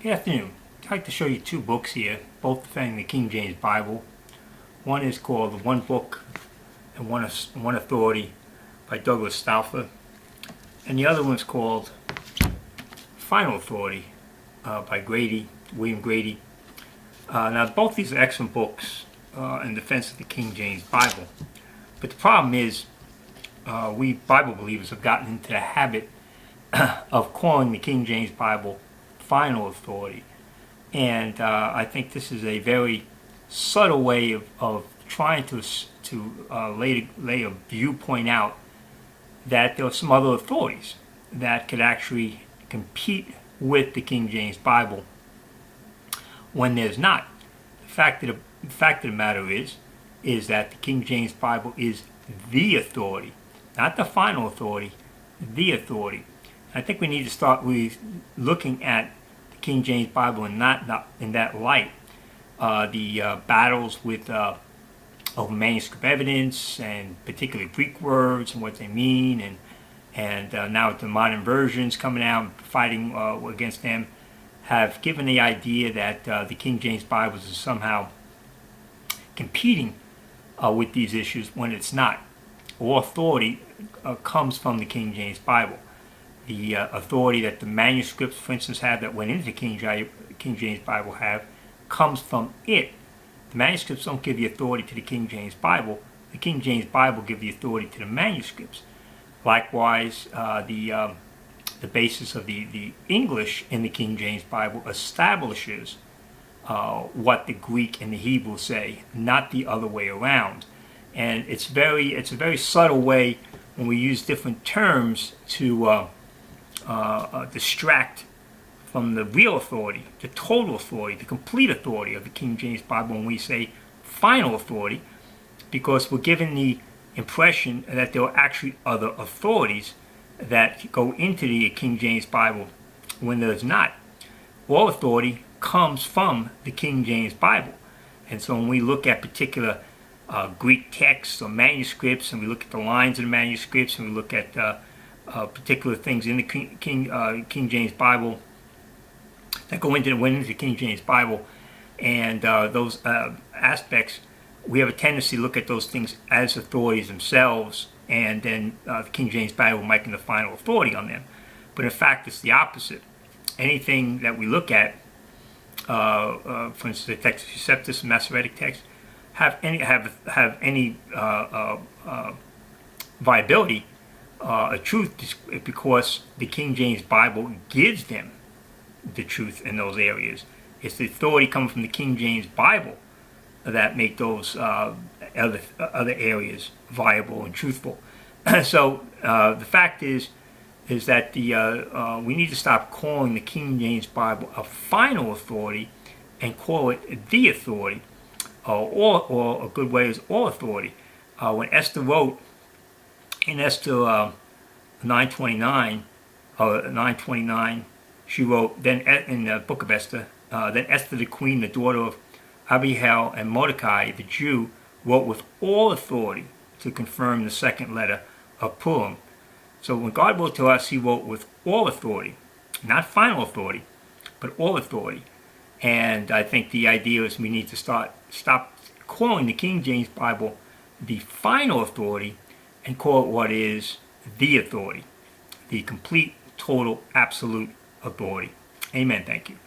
Good afternoon. I'd like to show you two books here, both defending the King James Bible. One is called One Book and One Authority by Douglas Stauffer, and the other one's called Final Authority by William Grady. Now both these are excellent books in defense of the King James Bible, but the problem is we Bible believers have gotten into the habit of calling the King James Bible final authority, and I think this is a very subtle way of trying to lay a viewpoint out that there are some other authorities that could actually compete with the King James Bible when there's not. The fact of the matter is that the King James Bible is the authority, not the final authority, the authority. I think we need to start with looking at the King James Bible in that light. The battles with over manuscript evidence, and particularly Greek words and what they mean, and now with the modern versions coming out and fighting against them, have given the idea that the King James Bible is somehow competing with these issues when it's not. All authority comes from the King James Bible. The authority that the manuscripts, for instance, have that went into the King James Bible comes from it. The manuscripts don't give the authority to the King James Bible. The King James Bible gives the authority to the manuscripts. Likewise, the basis of the English in the King James Bible establishes what the Greek and the Hebrew say, not the other way around. And it's a very subtle way when we use different terms to distract from the real authority, the total authority, the complete authority of the King James Bible when we say final authority, because we're given the impression that there are actually other authorities that go into the King James Bible when there's not. All authority comes from the King James Bible. And so when we look at particular Greek texts or manuscripts, and we look at the lines of the manuscripts, and we look at particular things in the King James Bible that go into the King James Bible, and those aspects, we have a tendency to look at those things as authorities themselves, and then the King James Bible making the final authority on them. But in fact, it's the opposite. Anything that we look at, for instance, the Textus Receptus, Masoretic text, have any viability, a truth, because the King James Bible gives them the truth in those areas. It's the authority coming from the King James Bible that make those other areas viable and truthful. So the fact is that we need to stop calling the King James Bible a final authority and call it the authority, or a good way is all authority. When Esther wrote in Esther 9:29, she wrote, then in the book of Esther, then Esther the queen, the daughter of Abihail, and Mordecai the Jew, wrote with all authority to confirm the second letter of Purim. So when God wrote to us, he wrote with all authority, not final authority, but all authority. And I think the idea is we need to stop calling the King James Bible the final authority and call it what is the authority, the complete, total, absolute authority. Amen. Thank you.